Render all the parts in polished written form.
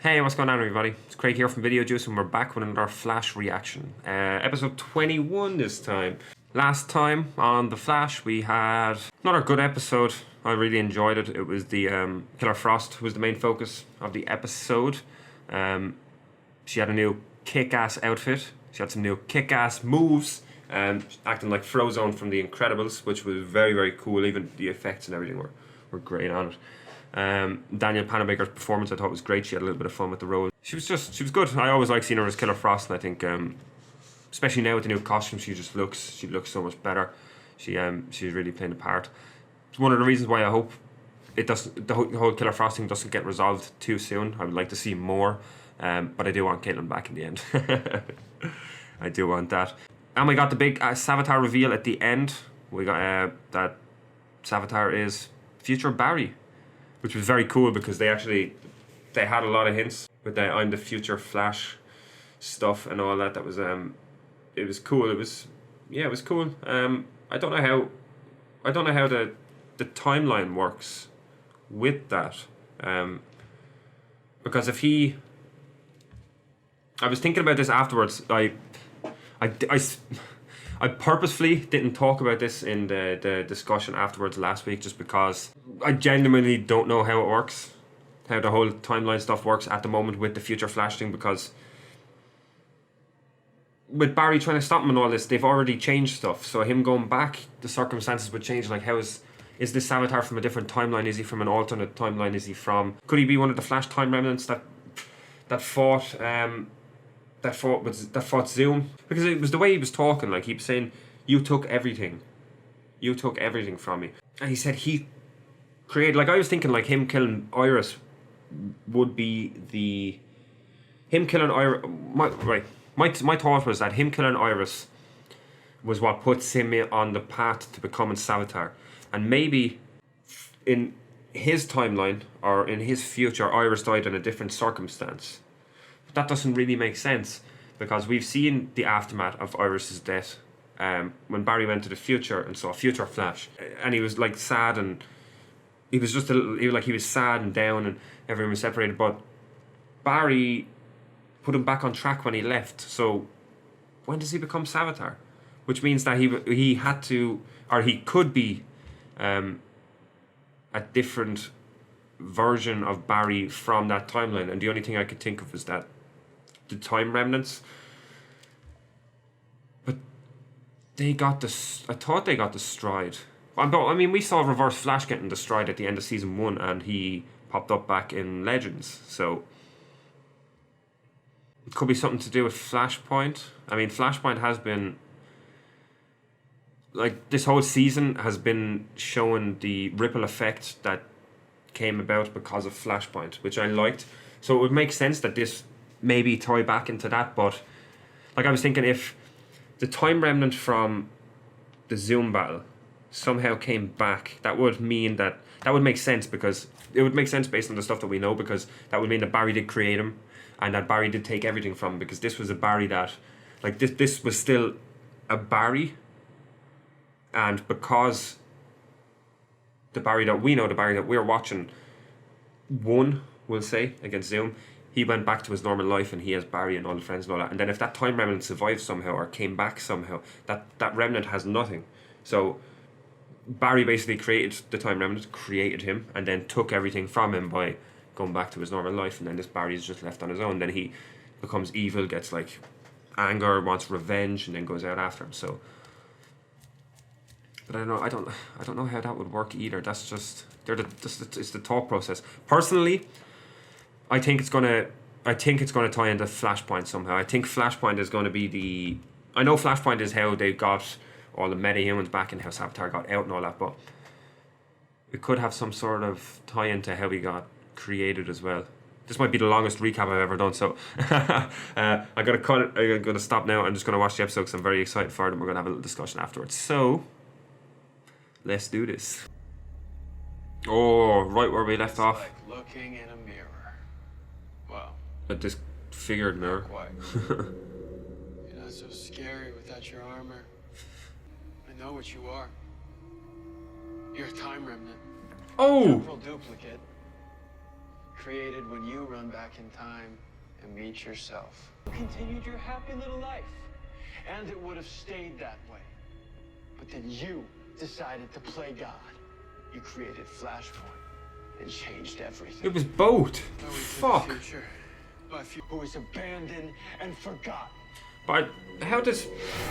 Hey, what's going on, everybody? It's Craig here from Video Juice, and we're back with another Flash reaction. Episode 21 this time. Last time on The Flash, we had another good episode. I really enjoyed it. It was the Killer Frost who was the main focus of the episode. She had a new kick-ass outfit. She had some new kick-ass moves. Acting like Frozone from The Incredibles, which was very, very cool. Even the effects and everything were great on it. Danielle Panabaker's performance I thought was great. She had a little bit of fun with the role. She was good. I always like seeing her as Killer Frost, and I think especially now with the new costume, she looks so much better. She's really playing the part. It's one of the reasons why I hope the whole Killer Frost thing doesn't get resolved too soon. I would like to see more, but I do want Caitlin back in the end. I do want that. And we got the big Savitar reveal at the end. We got that Savitar is future Barry, which was very cool because they had a lot of hints with the I'm the future Flash stuff and all that. That was it was cool. It was cool. I don't know how the timeline works with that. Because I was thinking about this afterwards. I purposefully didn't talk about this in the discussion afterwards last week just because I genuinely don't know how it works, how the whole timeline stuff works at the moment with the future Flash thing, because with Barry trying to stop him and all this, they've already changed stuff. So him going back, the circumstances would change. Like, is this Savitar from a different timeline? Is he from an alternate timeline? Could he be one of the Flash time remnants that fought Zoom? Because it was the way he was talking. Like, he was saying, you took everything from me. And he said he created, like, I was thinking like him killing Iris would be him killing Iris. My thought was that him killing Iris was what puts him on the path to becoming Savitar. And maybe in his timeline or in his future, Iris died in a different circumstance. But that doesn't really make sense, because we've seen the aftermath of Iris's death when Barry went to the future and saw future Flash, and he was like sad, and he was sad and down, and everyone was separated. But Barry put him back on track when he left. So when does he become Savitar? Which means that he had to, or he could be a different version of Barry from that timeline. And the only thing I could think of is that the time remnants. But I thought they got destroyed. I mean, we saw Reverse Flash getting destroyed at the end of season 1, and he popped up back in Legends. So it could be something to do with Flashpoint. I mean, Flashpoint has been, like, this whole season has been showing the ripple effect that came about because of Flashpoint, which I liked. So it would make sense that this maybe tie back into that. But like, I was thinking, if the time remnant from the Zoom battle somehow came back, that would make sense, because it would make sense based on the stuff that we know, because that would mean that Barry did create him and that Barry did take everything from him, because this was a Barry that, like, this was still a Barry. And because the Barry that we know, the Barry that we're watching, won, we'll say, against Zoom, he went back to his normal life, and he has Barry and all the friends and all that. And then if that time remnant survived somehow or came back somehow, that remnant has nothing. So Barry basically created the time remnant, created him, and then took everything from him by going back to his normal life. And then this Barry is just left on his own. Then he becomes evil, gets like anger, wants revenge, and then goes out after him. So, but I don't know how that would work either. That's just it's the thought process. Personally, I think it's gonna tie into Flashpoint somehow. I think Flashpoint is gonna be I know Flashpoint is how they got all the metahumans back and how Savitar got out and all that, but it could have some sort of tie into how he got created as well. This might be the longest recap I've ever done, so I gotta cut it. I'm gonna stop now. I'm just gonna watch the episode because I'm very excited for it, and we're gonna have a little discussion afterwards. So let's do this. Oh, right where we left off. Like looking in a mirror. Well, A disfigured mirror. quite. You're not so scary without your armor. I know what you are. You're a time remnant. Oh! Temporal duplicate. created when you run back in time and meet yourself. You continued your happy little life, and it would have stayed that way. But then you decided to play God. You created Flashpoint and changed everything. It was both. Fuck. Future, who was abandoned and forgotten. But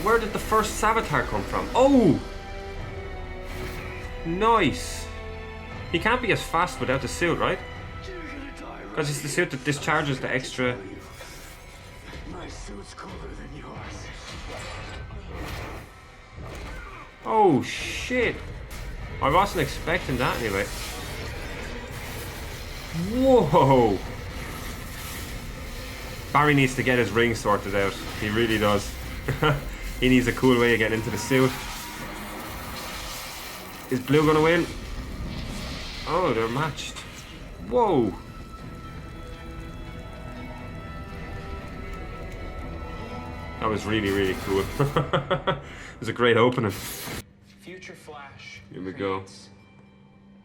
where did the first Savitar come from? Oh! Nice. He can't be as fast without the suit, right? Because it's the suit that discharges the extra. My suit's cooler than yours. Oh shit! I wasn't expecting that anyway. Whoa! Barry needs to get his ring sorted out. He really does. He needs a cool way of getting into the suit. Is Blue gonna win? Oh, they're matched. Whoa! That was really, really cool. It was a great opening. Future Flash. Here we go. creates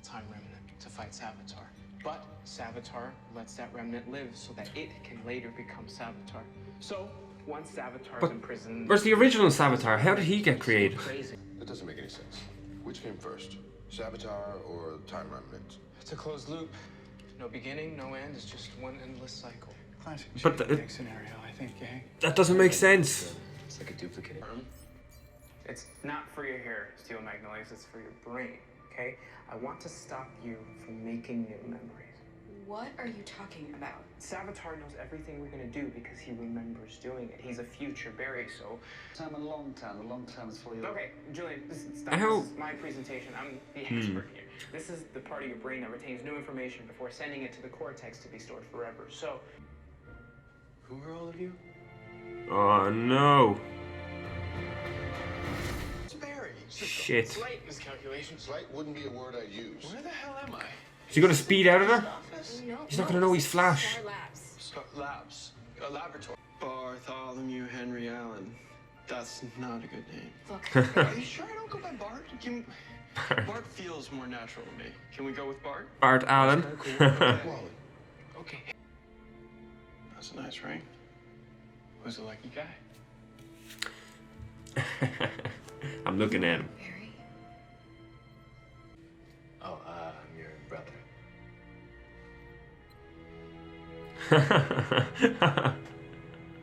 a time remnant to fight Savitar. But Savitar lets that remnant live so that it can later become Savitar. So once Savitar's But in prison, where's the original Savitar? How did he get created? crazy. That doesn't make any sense. Which came first? Savitar or Time Remnant? It's a closed loop. No beginning, no end. It's just one endless cycle. Classic But Jake scenario, I think, gang. that doesn't make sense. It's like a duplicate. It's not for your hair, Steel Magnolias. It's for your brain, okay? I want to stop you from making new memories. What are you talking about? Savitar knows everything we're gonna do because he remembers doing it. He's a future Barry, so... Term and long term. The long term is fully. Okay, Julian, stop. How- This is my presentation. I'm the expert here. This is the part of your brain that retains new information before sending it to the cortex to be stored forever. So... Who are all of you? Oh no. It's Barry. Shit. Slight miscalculation. Slight wouldn't be a word I'd use. Where the hell am I? Is he gonna speed out of there? Office? No, He's not gonna know he's Flash. Star Labs. Labs. A laboratory. Bartholomew Henry Allen. That's not a good name. Look, Are you sure I don't go by Bart? Bart feels more natural to me. Can we go with Bart? Bart Allen. Wally. Okay. That's a nice ring. Who's a lucky guy? I'm looking at him. Barry. Oh, I'm your brother.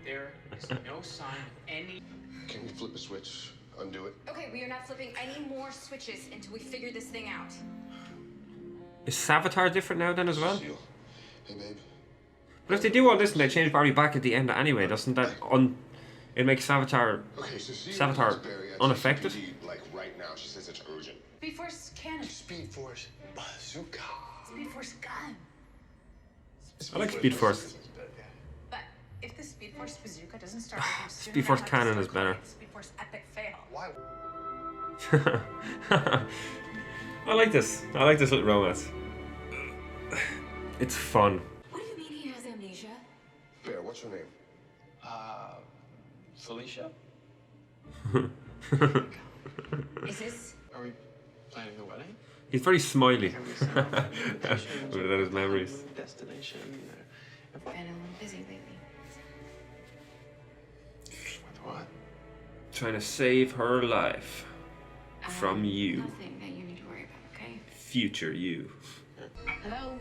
There is no sign of any... Can we flip a switch? Undo it? Okay, we are not flipping any more switches until we figure this thing out. Is Savitar different now then as well? Seal. Hey, babe. But if they do all this and they change Barry back at the end anyway, doesn't that it makes Savitar Okay, so see Savitar unaffected? like right now, she says it's urgent. Speed Force cannon. Speed Force bazooka. Speed Force gun. I like Speed Force. But if the Speed Force bazooka doesn't start working soon, Speed Force I have to cannon start is better. calling it Speed Force epic fail. Why? I like this. I like this little romance. It's fun. What do you mean he has amnesia? Bear, what's her name? Felicia? Is this? Are we planning the wedding? He's very smiley. Can we send out invitations? Without his memories. Destination. Been a little busy lately. With what? Trying to save her life from you. Nothing that you need to worry about, okay? Future you. Hello?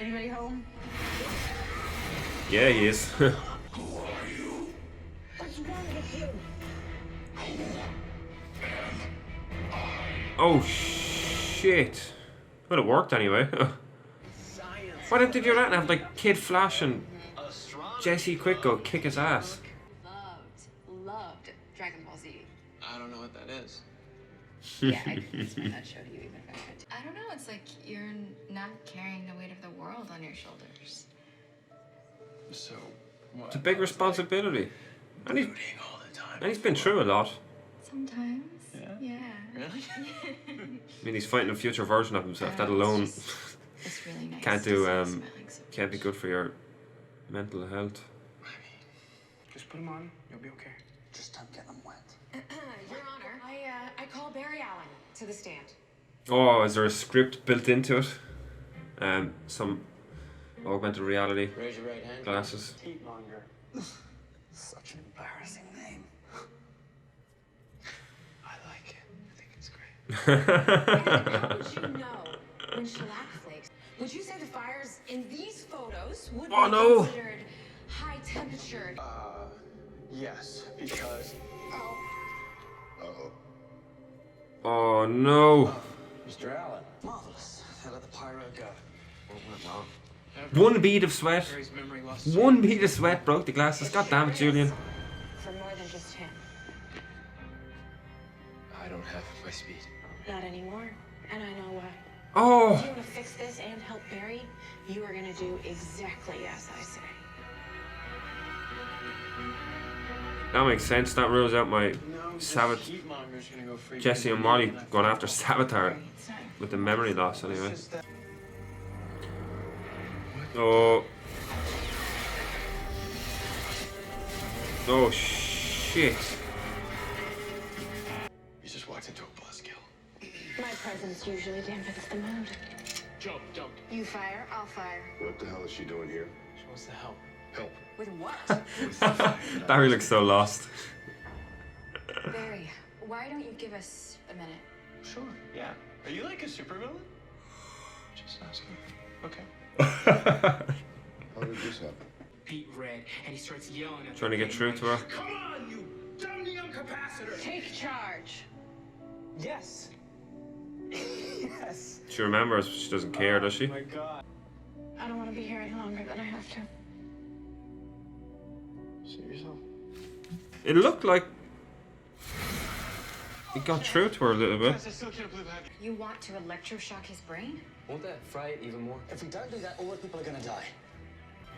Anybody home? Yeah, he is. Oh shit. But it worked anyway. Why didn't they do that and have like Kid Flash and Jesse Quick go kick his ass? Loved Dragon Ball Z. I don't know what that is. Yeah, I'd explain that show to you even if I could. I don't know, it's like you're not carrying the weight of the world on your shoulders. So, what? It's a big responsibility. And Looting all the time. he's been through a lot. Sometimes. Yeah. Really? I mean, he's fighting a future version of himself. That alone It's really nice. can't to do see you um smiling so can't be good for your mental health. Just put them on. You'll be okay. Just don't get them wet. Your Honor, I call Barry Allen to the stand. Oh, is there a script built into it? Some Augmented reality. Raise your right hand. Glasses. Heatmonger. Such an embarrassing name. I like it. I think it's great. How would you know when shellac flakes? Would you say the fires in these photos would Oh, be no. considered high temperature? Yes, because. Uh-oh. Oh no. Mr. Allen. Marvelous. They let the pyro go. What went wrong? One bead of sweat. Harry's memory lost. One bead of sweat broke the glasses. God damn it, Julian. For more than just him. I don't have my speed. Not anymore. And I know why. If Oh. you want to fix this and help Barry, you are going to do exactly as I say. That makes sense. That rules out my No, Sabbath. Heatmonger's gonna go free. Jesse and Molly going after Savitar It's not. with the memory loss It's anyway. just that- Oh. Oh shit. You just walked into a buzzkill. My presence usually dampens the mood. Jump, jump. You fire, I'll fire. What the hell is she doing here? She wants to help. Help. With what? Barry looks so lost. Barry, why don't you give us a minute? Sure. Yeah. Are you like a supervillain? Just asking. Okay. How did this happen? Beat red, and he starts yelling at Trying to the get thing through like, to her. Come on, you dumb capacitor! Take charge. Yes. Yes. She remembers. She doesn't care, does she? Oh my God. I don't want to be here any longer than I have to. See yourself. It looked like it got through to her a little bit. Guys, I still can't believe I have you. You want to electroshock his brain? Won't that fry it even more? If we don't do that, all the people are gonna die.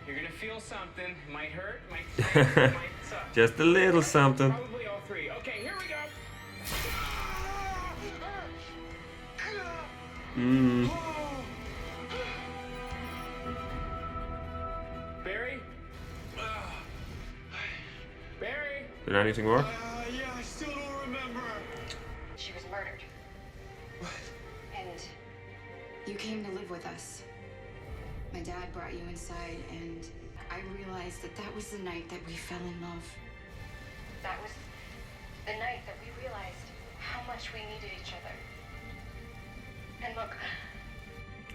You're gonna feel something. Might hurt, might sting, might suck. Just a little something. Probably all three. Okay, here we go. Mm. Barry? Barry? Did anything work? Yeah, I still don't remember. She was murdered. What? And you came to live with us. My dad brought you inside, and I realized that that was the night that we fell in love. That was the night that we realized how much we needed each other. And look,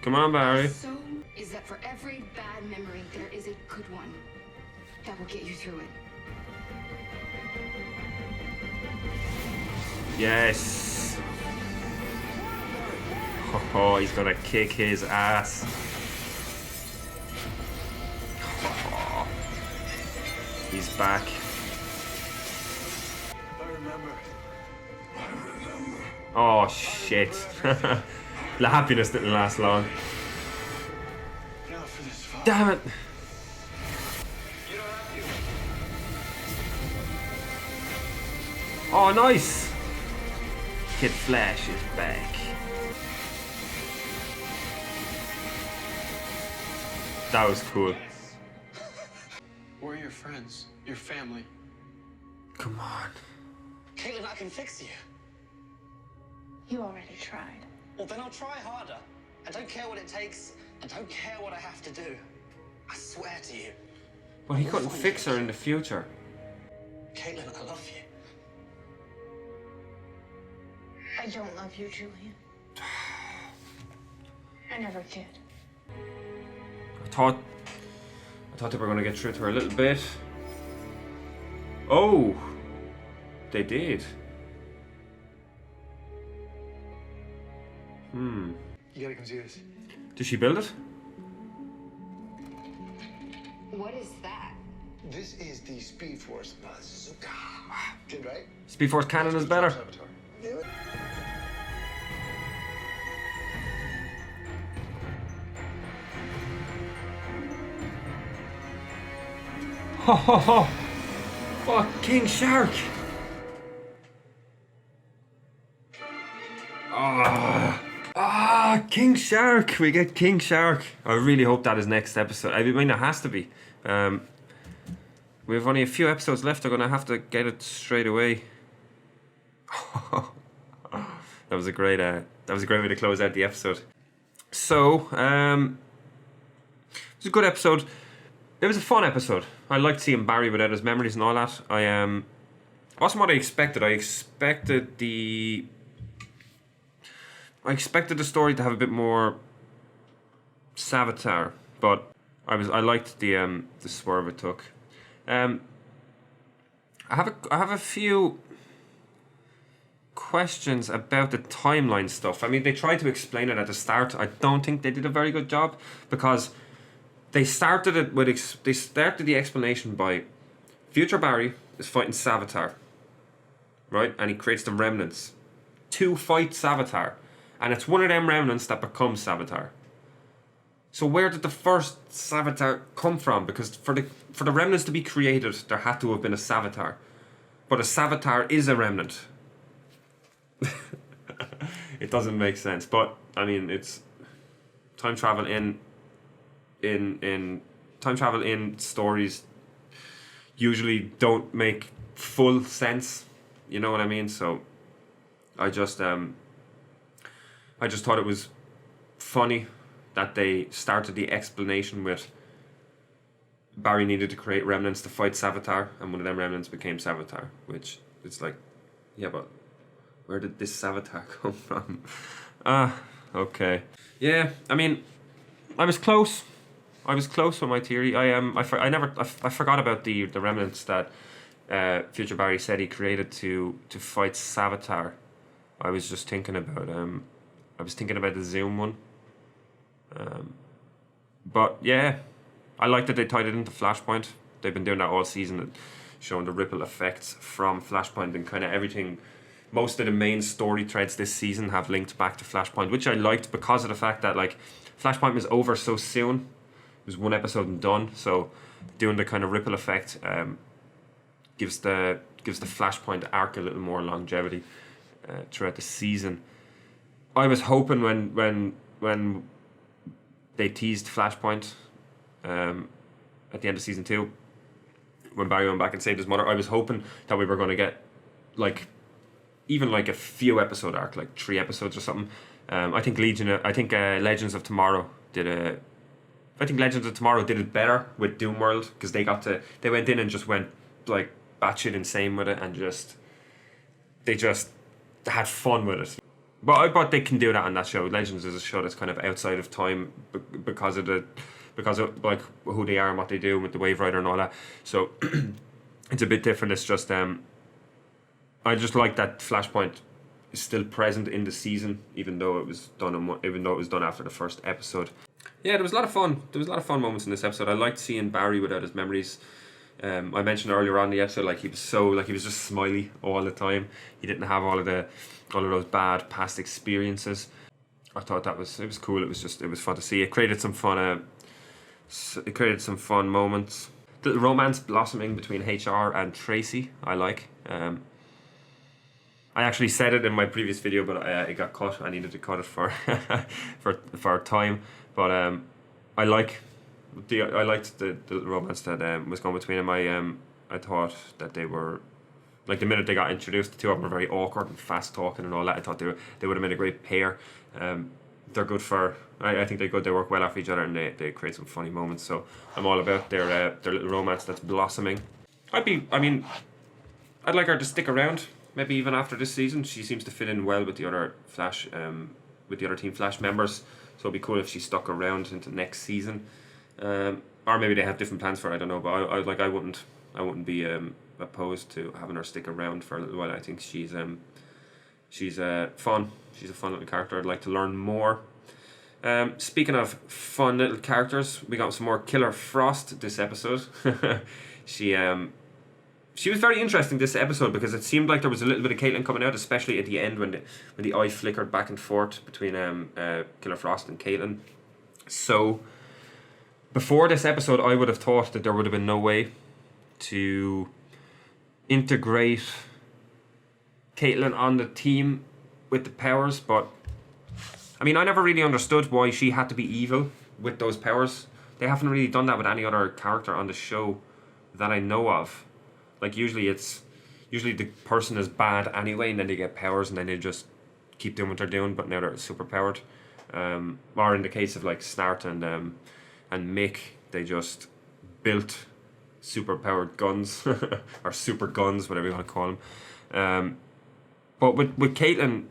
Come on, Barry. so is that for every bad memory, there is a good one that will get you through it. Yes. Oh, he's gonna kick his ass. Oh, he's back. I remember. Oh shit. The happiness didn't last long. Now for this fall. Damn it. You don't have to. Oh, nice. Kid Flash is back. That was cool. We're your friends, your family. Come on. Caitlin, I can fix you. You already tried. Well, then I'll try harder. I don't care what it takes. I don't care what I have to do. I swear to you. But he couldn't fix her in the future. Caitlin, I love you. I don't love you, Julian. I never did. I thought they were gonna get through to her a little bit. Oh, they did. You gotta come see this. Did she build it? What is that? This is the Speed Force Bazooka. Good, right? Speed Force Cannon is better. Saboteur. Ho ho ho! Fuck King Shark! King Shark! We get King Shark. I really hope that is next episode. I mean, it has to be. We have only a few episodes left. I'm gonna have to get it straight away. That was a great way to close out the episode. So, was a good episode. It was a fun episode. I liked seeing Barry without his memories and all that. Wasn't what I expected. I expected the story to have a bit more Savitar, but I liked the swerve it took. I have a few questions about the timeline stuff. I mean, they tried to explain it at the start. I don't think they did a very good job, because they started it with they started the explanation by future Barry is fighting Savitar, right? And he creates the remnants to fight Savitar, and it's one of them remnants that becomes Savitar. So where did the first Savitar come from? Because for the remnants to be created, there had to have been a Savitar, but a Savitar is a remnant. It doesn't make sense, but I mean, it's time travel in time travel in stories usually don't make full sense. You know what I mean? So I just thought it was funny that they started the explanation with Barry needed to create remnants to fight Savitar, and one of them remnants became Savitar, which it's like, yeah, but where did this Savitar come from? Okay. Yeah, I mean, I was close with my theory. I forgot about the remnants that future Barry said he created to fight Savitar. I was just thinking about the Zoom one. But yeah, I like that they tied it into Flashpoint. They've been doing that all season, showing the ripple effects from Flashpoint, and kind of everything. Most of the main story threads this season have linked back to Flashpoint, which I liked because of the fact that like Flashpoint was over so soon. It was one episode and done. So doing the kind of ripple effect gives the Flashpoint arc a little more longevity throughout the season. I was hoping when they teased Flashpoint at the end of season 2, when Barry went back and saved his mother, I was hoping that we were going to get like even like a few episode arc, like 3 episodes or something. I think Legends of Tomorrow did it better with Doomworld, because they went in and just went like batshit insane with it, and they just had fun with it. But they can do that on that show. Legends is a show that's kind of outside of time because of like who they are and what they do with the Wave Rider and all that. So it's a bit different. It's just I just like that Flashpoint is still present in the season, even though it was done after the first episode. Yeah, there was a lot of fun. There was a lot of fun moments in this episode. I liked seeing Barry without his memories. I mentioned earlier on in the episode, he was just smiley all the time. He didn't have all of those bad past experiences. I thought it was cool. It was fun to see. It created some fun moments. The romance blossoming between HR and Tracy, I like. I actually said it in my previous video, but it got cut. I needed to cut it for for time. But I liked the romance that was going between them. I thought that they were, like, the minute they got introduced, the two of them were very awkward and fast talking and all that. I thought they would have made a great pair. They're good for. I think they're good. They work well off each other, and they create some funny moments. So I'm all about their little romance that's blossoming. I'd like her to stick around. Maybe even after this season. She seems to fit in well with the other Flash, with the other Team Flash members. So it'd be cool if she stuck around into next season. Or maybe they have different plans for her, I don't know. But I wouldn't be opposed to having her stick around for a little while. I think she's fun. She's a fun little character. I'd like to learn more. Speaking of fun little characters, we got some more Killer Frost this episode. She was very interesting this episode, because it seemed like there was a little bit of Caitlin coming out, especially at the end when the eye flickered back and forth between Killer Frost and Caitlin. So before this episode, I would have thought that there would have been no way to integrate Caitlin on the team with the powers, but I mean, I never really understood why she had to be evil with those powers. They haven't really done that with any other character on the show that I know of. Like, usually the person is bad anyway, and then they get powers, and then they just keep doing what they're doing, but now they're super powered. Or in the case of like Snart and and Mick, they just built super-powered guns, or super guns, whatever you want to call them. But with Caitlin,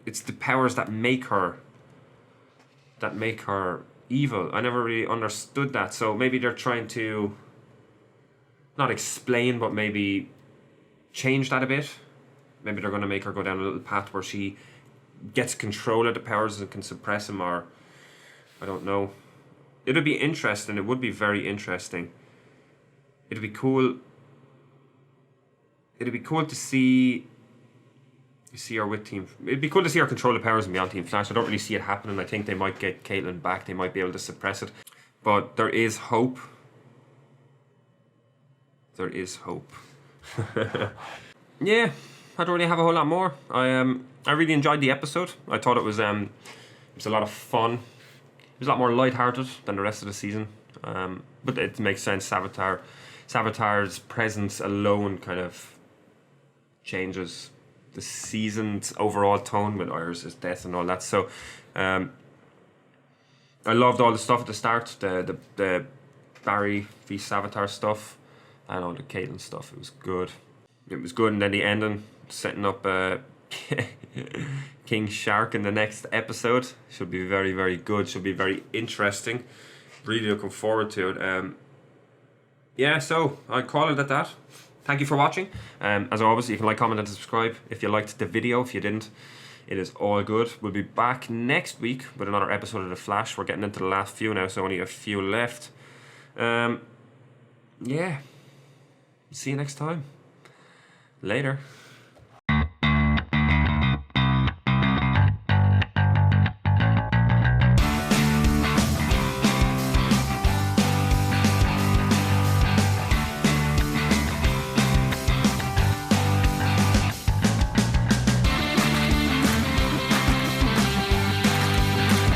it's the powers that make her evil. I never really understood that. So maybe they're trying to not explain, but maybe change that a bit. Maybe they're going to make her go down a little path where she gets control of the powers and can suppress them, or I don't know. It'll be interesting. It would be very interesting. It'd be cool. It'd be cool to see her with Team. It'd be cool to see her control the powers and be on Team Flash. I don't really see it happening. I think they might get Caitlin back. They might be able to suppress it, but there is hope. There is hope. Yeah, I don't really have a whole lot more. I really enjoyed the episode. I thought it was a lot of fun. It was a lot more lighthearted than the rest of the season. But it makes sense. Savitar's presence alone kind of changes the season's overall tone with Iris' death and all that. So I loved all the stuff at the start, the Barry v Savitar stuff and all the Caitlin stuff. It was good. It was good, and then the ending, setting up King Shark in the next episode, should be very, very good. Should be very interesting. Really looking forward to it. Yeah, so I'd call it at that. Thank you for watching. As always, you can like, comment, and subscribe if you liked the video. If you didn't, it is all good. We'll be back next week with another episode of The Flash. We're getting into the last few now, so only a few left. Yeah. See you next time. Later.